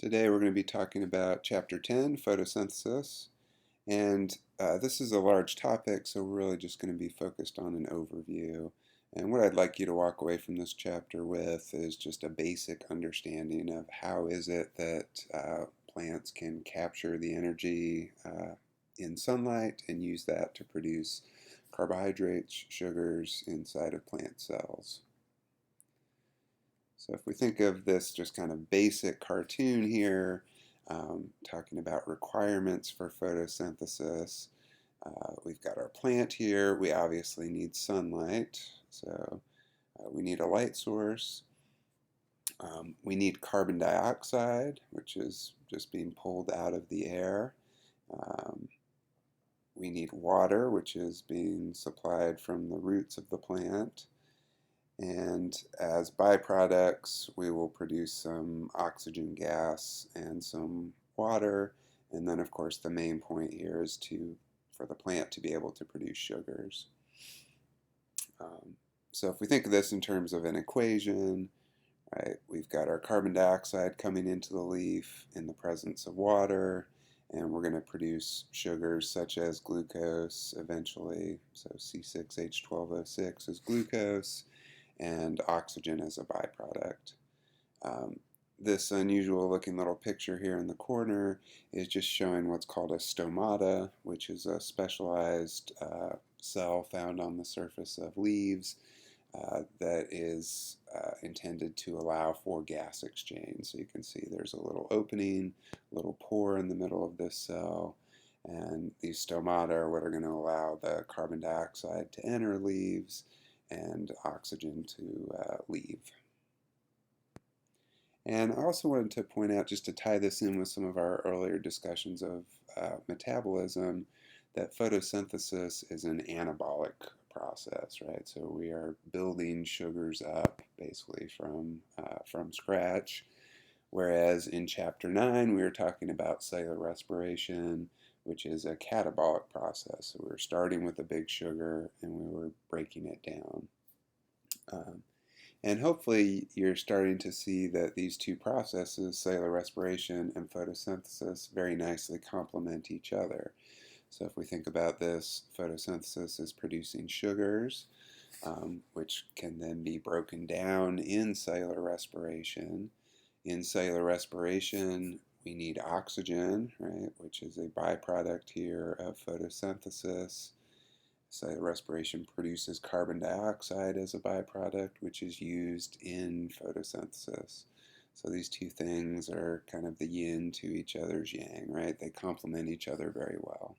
Today we're going to be talking about Chapter 10, Photosynthesis, and this is a large topic, so we're really just going to be focused on an overview. And what I'd like you to walk away from this chapter with is just a basic understanding of how is it that plants can capture the energy in sunlight and use that to produce carbohydrates, sugars inside of plant cells. So if we think of this just kind of basic cartoon here, talking about requirements for photosynthesis, we've got our plant here. We obviously need sunlight, so we need a light source. We need carbon dioxide, which is just being pulled out of the air. We need water, which is being supplied from the roots of the plant. And as byproducts, we will produce some oxygen gas and some water. And then, of course, the main point here is for the plant to be able to produce sugars. So if we think of this in terms of an equation, right, we've got our carbon dioxide coming into the leaf in the presence of water, and we're going to produce sugars such as glucose eventually. So C6H12O6 is glucose, and oxygen as a byproduct. This unusual looking little picture here in the corner is just showing what's called a stomata, which is a specialized cell found on the surface of leaves that is intended to allow for gas exchange. So you can see there's a little opening, a little pore in the middle of this cell, and these stomata are what are going to allow the carbon dioxide to enter leaves and oxygen to leave. And I also wanted to point out, just to tie this in with some of our earlier discussions of metabolism, that photosynthesis is an anabolic process, right? So we are building sugars up basically from scratch, whereas in Chapter 9 we were talking about cellular respiration, which is a catabolic process. So we were starting with a big sugar and we were breaking it down. And hopefully you're starting to see that these two processes, cellular respiration and photosynthesis, very nicely complement each other. So if we think about this, photosynthesis is producing sugars, which can then be broken down in cellular respiration. In cellular respiration, we need oxygen, right, which is a byproduct here of photosynthesis. Cellular respiration produces carbon dioxide as a byproduct, which is used in photosynthesis. So these two things are kind of the yin to each other's yang, right? They complement each other very well.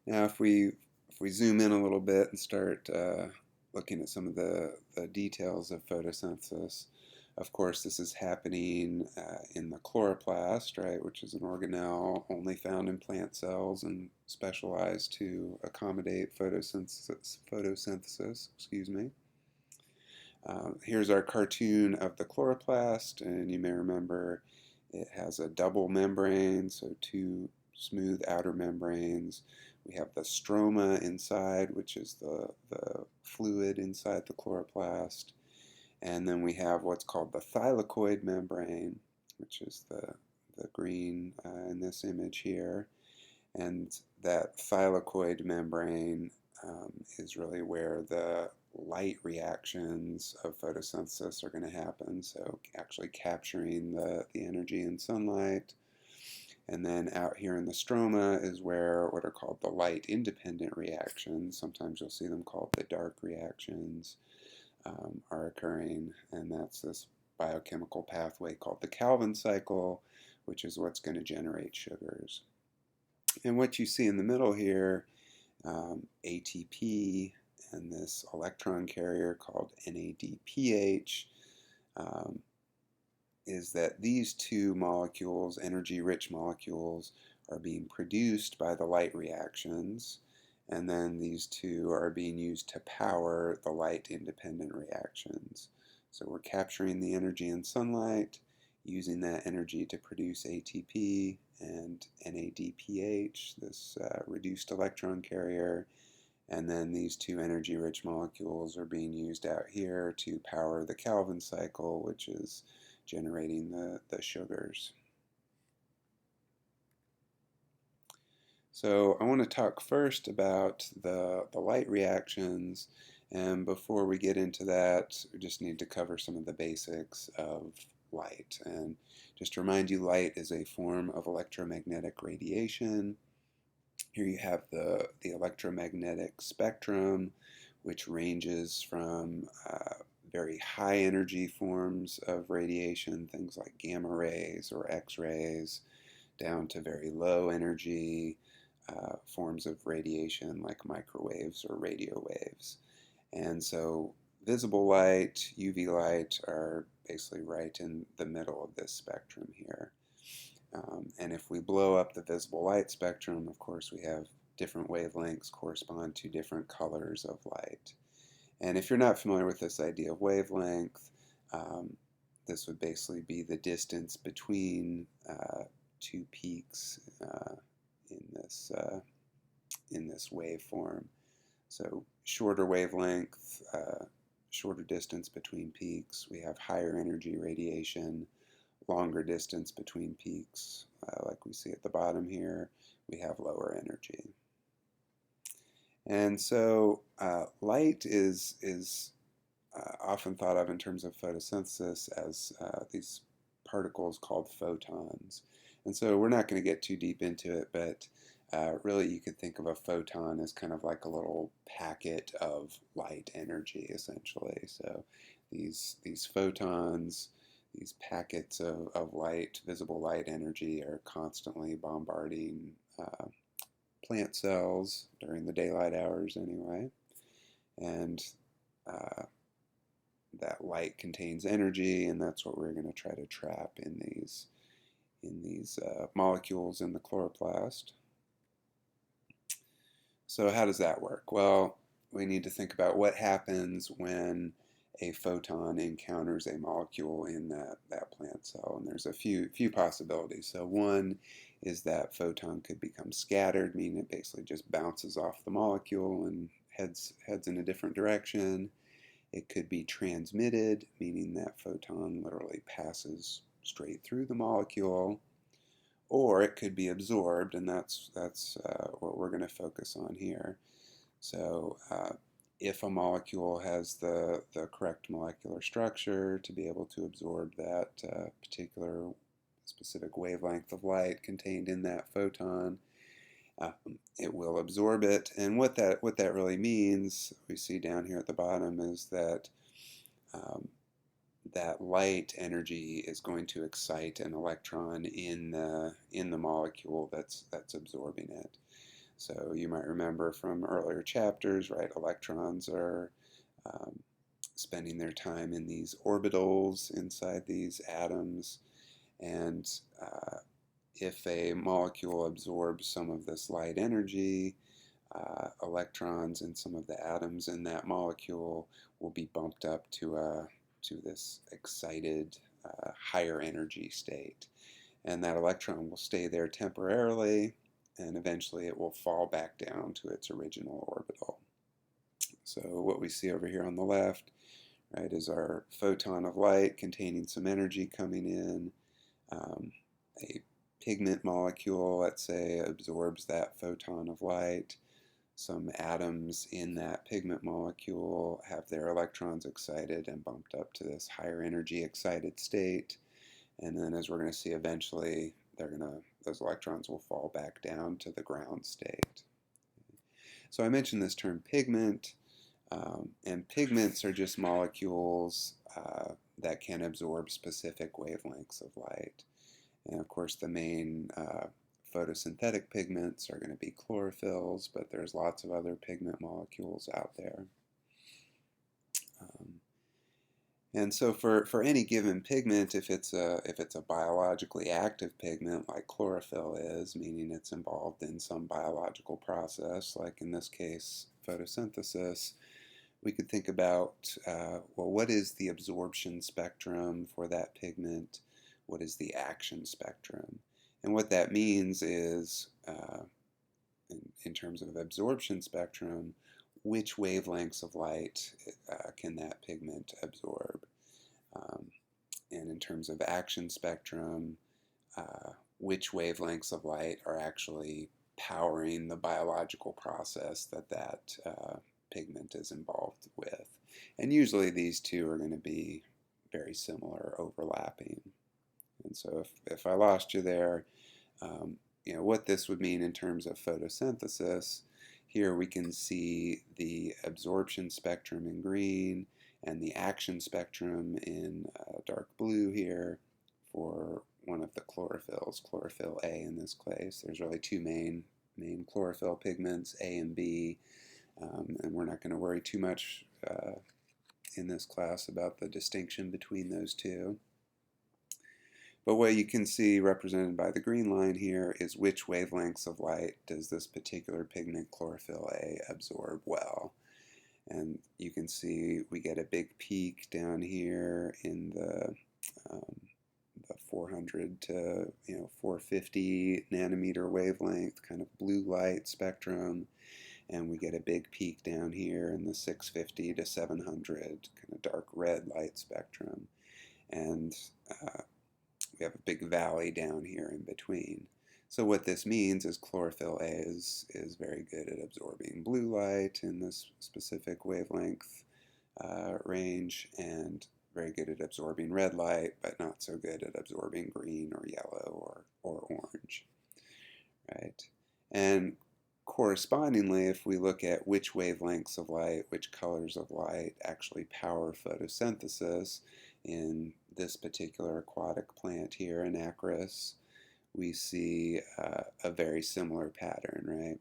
Now, if we zoom in a little bit and start looking at some of the details of photosynthesis, of course, this is happening in the chloroplast, right, which is an organelle only found in plant cells and specialized to accommodate photosynthesis, excuse me. Here's our cartoon of the chloroplast, and you may remember it has a double membrane, so two smooth outer membranes. We have the stroma inside, which is the fluid inside the chloroplast. And then we have what's called the thylakoid membrane, which is the green in this image here. And that thylakoid membrane is really where the light reactions of photosynthesis are going to happen. So actually capturing the energy in sunlight. And then out here in the stroma is where what are called the light-independent reactions, sometimes you'll see them called the dark reactions, are occurring, and that's this biochemical pathway called the Calvin cycle, which is what's going to generate sugars. And what you see in the middle here, ATP and this electron carrier called NADPH, is that these two molecules, energy-rich molecules, are being produced by the light reactions, and then these two are being used to power the light-independent reactions. So we're capturing the energy in sunlight, using that energy to produce ATP and NADPH, this reduced electron carrier, And then these two energy-rich molecules are being used out here to power the Calvin cycle, which is generating the sugars. So I want to talk first about the light reactions, and before we get into that, we just need to cover some of the basics of light. And just to remind you, light is a form of electromagnetic radiation. Here you have the electromagnetic spectrum, which ranges from very high energy forms of radiation, things like gamma rays or X-rays, down to very low energy forms of radiation like microwaves or radio waves. And so visible light, UV light, are basically right in the middle of this spectrum here. And if we blow up the visible light spectrum, of course, we have different wavelengths correspond to different colors of light. And if you're not familiar with this idea of wavelength, this would basically be the distance between two peaks in this waveform. So shorter wavelength, shorter distance between peaks, we have higher energy radiation. Longer distance between peaks, like we see at the bottom here, we have lower energy. And so light is often thought of in terms of photosynthesis as these particles called photons. And so we're not going to get too deep into it, but really you could think of a photon as kind of like a little packet of light energy, essentially. So these photons, these packets of light, visible light energy, are constantly bombarding plant cells during the daylight hours anyway. And that light contains energy, and that's what we're going to try to trap in these molecules in the chloroplast. So how does that work? Well, we need to think about what happens when a photon encounters a molecule in that plant cell. And there's a few possibilities. So one is that photon could become scattered, meaning it basically just bounces off the molecule and heads in a different direction. It could be transmitted, meaning that photon literally passes straight through the molecule. Or it could be absorbed, and that's what we're going to focus on here. So if a molecule has the correct molecular structure to be able to absorb that particular specific wavelength of light contained in that photon, it will absorb it. And what that really means, we see down here at the bottom, is that that light energy is going to excite an electron in the molecule that's absorbing it. So you might remember from earlier chapters, right? Electrons are spending their time in these orbitals inside these atoms, and if a molecule absorbs some of this light energy, electrons in some of the atoms in that molecule will be bumped up to this excited higher energy state. And that electron will stay there temporarily, and eventually it will fall back down to its original orbital. So what we see over here on the left, right, is our photon of light containing some energy coming in. A pigment molecule, let's say, absorbs that photon of light. Some atoms in that pigment molecule have their electrons excited and bumped up to this higher energy excited state. And then, as we're going to see eventually, those electrons will fall back down to the ground state. So I mentioned this term pigment, and pigments are just molecules that can absorb specific wavelengths of light. And of course, the main photosynthetic pigments are going to be chlorophylls, but there's lots of other pigment molecules out there. And so for any given pigment, if it's a biologically active pigment like chlorophyll is, meaning it's involved in some biological process, like in this case photosynthesis, we could think about, well, what is the absorption spectrum for that pigment? What is the action spectrum? And what that means is, in terms of absorption spectrum, which wavelengths of light can that pigment absorb. Um, and in terms of action spectrum, which wavelengths of light are actually powering the biological process that pigment is involved with. And usually these two are going to be very similar, overlapping. And so if I lost you there, what this would mean in terms of photosynthesis, here we can see the absorption spectrum in green and the action spectrum in dark blue here for one of the chlorophylls, chlorophyll A in this case. There's really two main chlorophyll pigments, A and B, and we're not going to worry too much in this class about the distinction between those two. But what you can see represented by the green line here is which wavelengths of light does this particular pigment, chlorophyll A, absorb well. And you can see we get a big peak down here in the 400 to 450 nanometer wavelength, kind of blue light spectrum. And we get a big peak down here in the 650 to 700 kind of dark red light spectrum. And we have a big valley down here in between. So what this means is chlorophyll A is very good at absorbing blue light in this specific wavelength range, and very good at absorbing red light, but not so good at absorbing green or yellow or orange, right? And correspondingly, if we look at which wavelengths of light, which colors of light actually power photosynthesis in this particular aquatic plant here in Acris, we see a very similar pattern, right?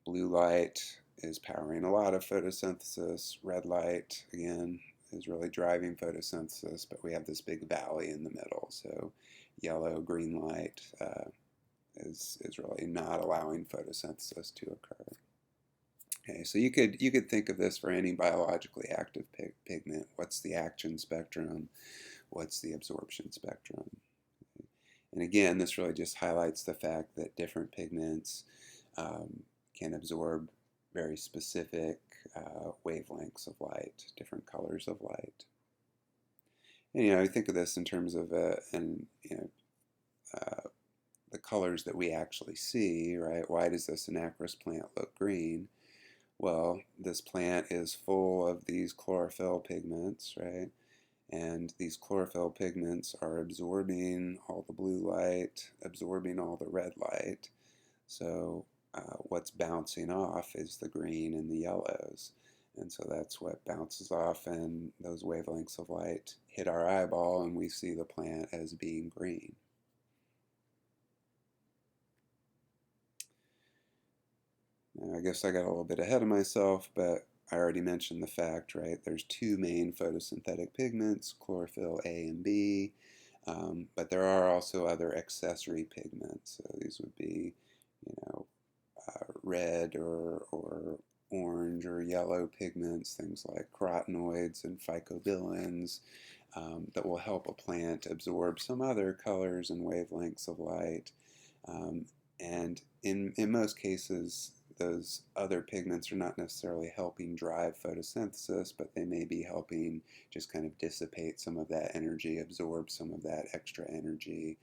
Blue light is powering a lot of photosynthesis. Red light, again, is really driving photosynthesis, but we have this big valley in the middle. So yellow, green light is really not allowing photosynthesis to occur. Okay, so you could think of this for any biologically active pigment. What's the action spectrum? What's the absorption spectrum? And again, this really just highlights the fact that different pigments can absorb very specific wavelengths of light, different colors of light. And I think of this in terms of the colors that we actually see, right? Why does this anacris plant look green? Well, this plant is full of these chlorophyll pigments, right? And these chlorophyll pigments are absorbing all the blue light, absorbing all the red light. So what's bouncing off is the green and the yellows. And so that's what bounces off, and those wavelengths of light hit our eyeball, and we see the plant as being green. Now, I guess I got a little bit ahead of myself, but I already mentioned the fact, right? There's two main photosynthetic pigments, chlorophyll A and B, but there are also other accessory pigments. So these would be, red or orange or yellow pigments, things like carotenoids and phycobilins, that will help a plant absorb some other colors and wavelengths of light. And in most cases, those other pigments are not necessarily helping drive photosynthesis, but they may be helping just kind of dissipate some of that energy, absorb some of that extra energy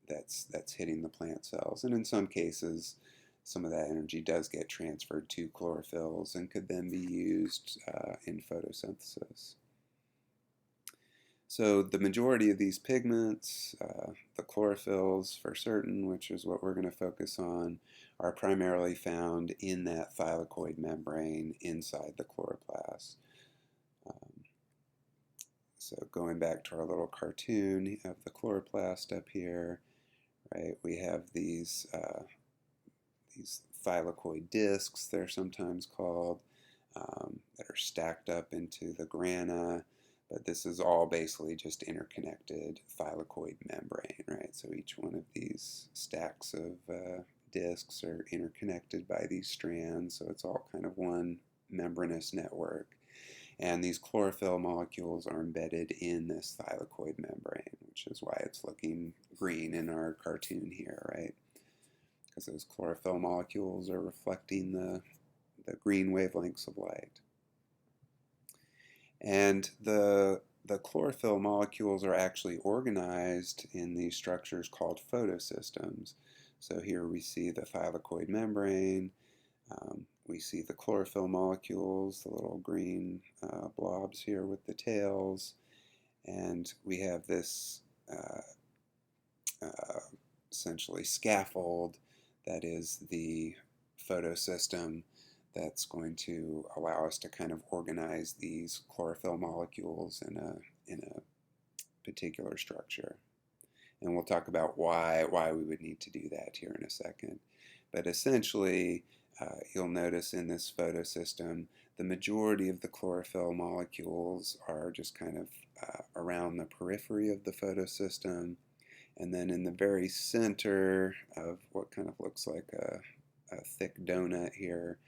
that's hitting the plant cells. And in some cases, some of that energy does get transferred to chlorophylls and could then be used in photosynthesis. So the majority of these pigments, the chlorophylls for certain, which is what we're going to focus on, are primarily found in that thylakoid membrane inside the chloroplast. So going back to our little cartoon of the chloroplast up here, right, we have these thylakoid discs, they're sometimes called, that are stacked up into the grana. But this is all basically just interconnected thylakoid membrane, right? So each one of these stacks of discs are interconnected by these strands, so it's all kind of one membranous network. And these chlorophyll molecules are embedded in this thylakoid membrane, which is why it's looking green in our cartoon here, right? Because those chlorophyll molecules are reflecting the the green wavelengths of light. And the chlorophyll molecules are actually organized in these structures called photosystems. So here we see the thylakoid membrane, we see the chlorophyll molecules, the little green blobs here with the tails, and we have this essentially scaffold that is the photosystem that's going to allow us to kind of organize these chlorophyll molecules in a particular structure. And we'll talk about why we would need to do that here in a second. But essentially, you'll notice in this photosystem, the majority of the chlorophyll molecules are just kind of around the periphery of the photosystem. And then in the very center of what kind of looks like a thick donut here,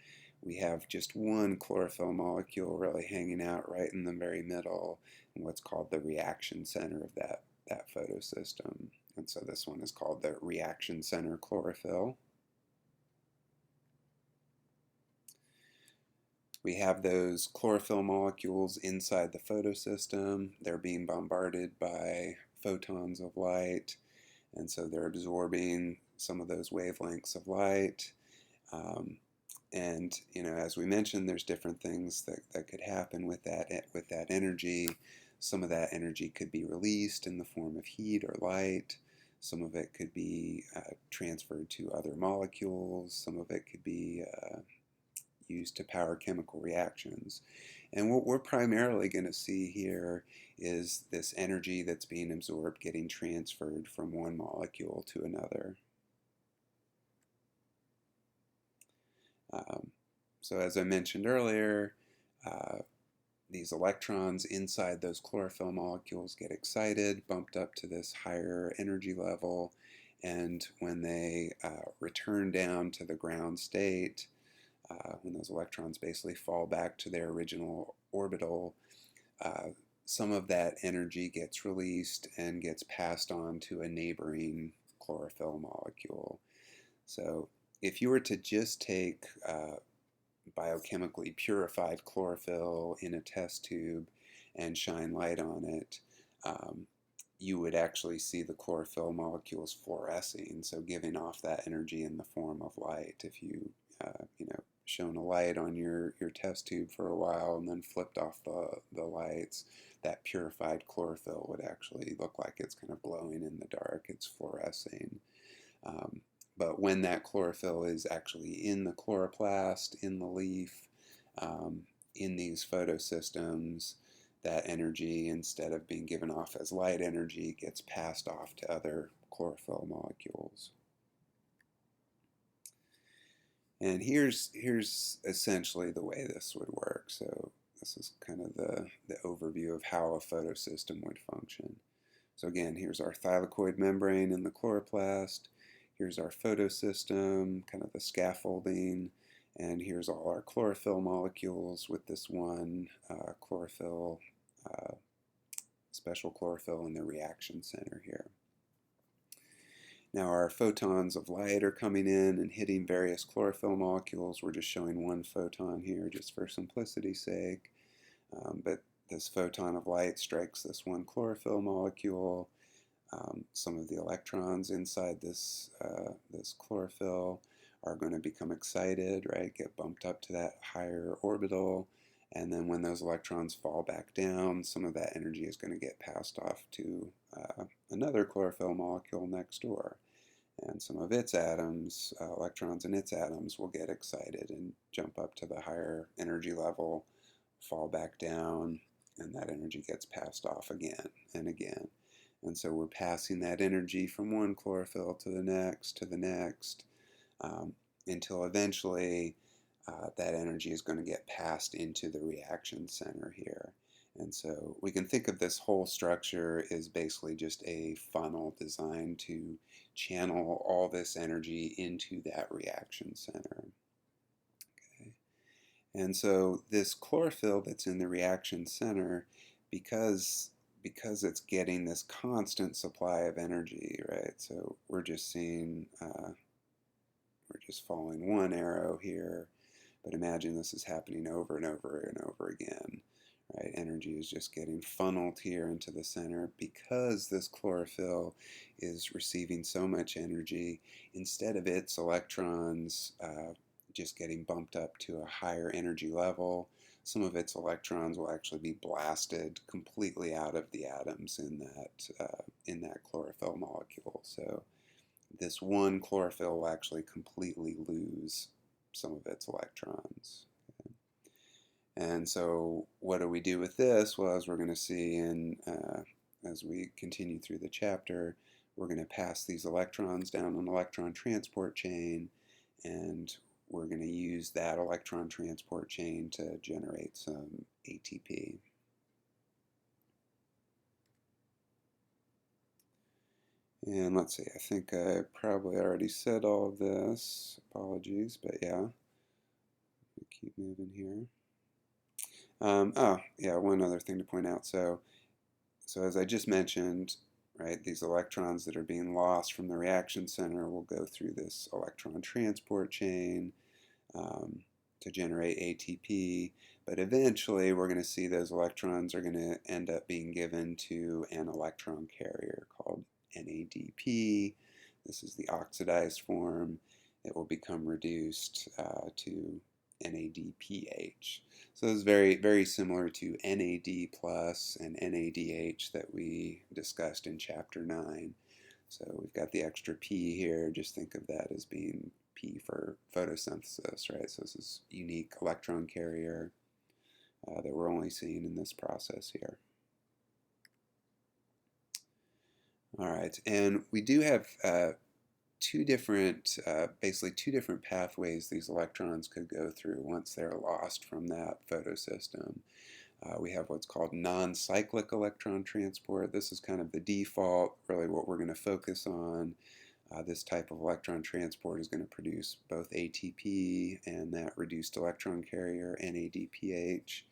we have just one chlorophyll molecule really hanging out right in the very middle, in what's called the reaction center of that photosystem. And so this one is called the reaction center chlorophyll. We have those chlorophyll molecules inside the photosystem. They're being bombarded by photons of light, and so they're absorbing some of those wavelengths of light. And as we mentioned, there's different things that could happen with that energy. Some of that energy could be released in the form of heat or light. Some of it could be transferred to other molecules. Some of it could be used to power chemical reactions. And what we're primarily going to see here is this energy that's being absorbed getting transferred from one molecule to another. So as I mentioned earlier, these electrons inside those chlorophyll molecules get excited, bumped up to this higher energy level, and when they return down to the ground state, when those electrons basically fall back to their original orbital, some of that energy gets released and gets passed on to a neighboring chlorophyll molecule. So if you were to just take biochemically purified chlorophyll in a test tube and shine light on it, you would actually see the chlorophyll molecules fluorescing, so giving off that energy in the form of light. If you shone a light on your test tube for a while and then flipped off the lights, that purified chlorophyll would actually look like it's kind of glowing in the dark. It's fluorescing. But when that chlorophyll is actually in the chloroplast, in the leaf, in these photosystems, that energy, instead of being given off as light energy, gets passed off to other chlorophyll molecules. And here's essentially the way this would work. So this is kind of the overview of how a photosystem would function. So again, here's our thylakoid membrane in the chloroplast. Here's our photosystem, kind of the scaffolding, and here's all our chlorophyll molecules with this one chlorophyll, special chlorophyll in the reaction center here. Now our photons of light are coming in and hitting various chlorophyll molecules. We're just showing one photon here just for simplicity's sake, but this photon of light strikes this one chlorophyll molecule. Some of the electrons inside this chlorophyll are going to become excited, right? Get bumped up to that higher orbital, and then when those electrons fall back down, some of that energy is going to get passed off to another chlorophyll molecule next door, and some of its atoms, electrons in its atoms, will get excited and jump up to the higher energy level, fall back down, and that energy gets passed off again and again. And so we're passing that energy from one chlorophyll to the next, until eventually that energy is going to get passed into the reaction center here. And so we can think of this whole structure as basically just a funnel designed to channel all this energy into that reaction center. Okay. And so this chlorophyll that's in the reaction center, because it's getting this constant supply of energy, right? So we're just seeing, we're just following one arrow here, But imagine this is happening over and over and over again. Right? Energy is just getting funneled here into the center because this chlorophyll is receiving so much energy. Instead of its electrons just getting bumped up to a higher energy level, some of its electrons will actually be blasted completely out of the atoms in that chlorophyll molecule. So this one chlorophyll will actually completely lose some of its electrons. And so what do we do with this? Well, as we're going to see as we continue through the chapter, we're going to pass these electrons down an electron transport chain, and we're going to use that electron transport chain to generate some ATP. And let's see, I think I probably already said all of this. Apologies, but yeah. We keep moving here. Oh, yeah, one other thing to point out. So as I just mentioned, right, these electrons that are being lost from the reaction center will go through this electron transport chain to generate ATP. But eventually, we're going to see those electrons are going to end up being given to an electron carrier called NADP. This is the oxidized form. It will become reduced to NADPH. So this is very, very similar to NAD plus and NADH that we discussed in chapter 9. So we've got the extra P here. Just think of that as being P for photosynthesis, right? So this is unique electron carrier that we're only seeing in this process here. All right, and we do have basically two different pathways these electrons could go through once they're lost from that photosystem. We have what's called non-cyclic electron transport. This is kind of the default, really what we're going to focus on. This type of electron transport is going to produce both ATP and that reduced electron carrier, NADPH.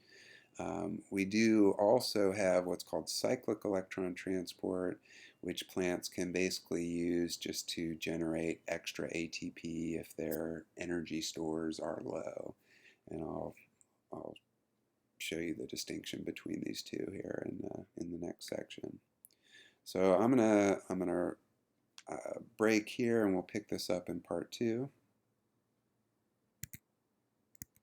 We do also have what's called cyclic electron transport, which plants can basically use just to generate extra ATP if their energy stores are low. And I'll show you the distinction between these two here in the next section. So I'm gonna break here, and we'll pick this up in part 2.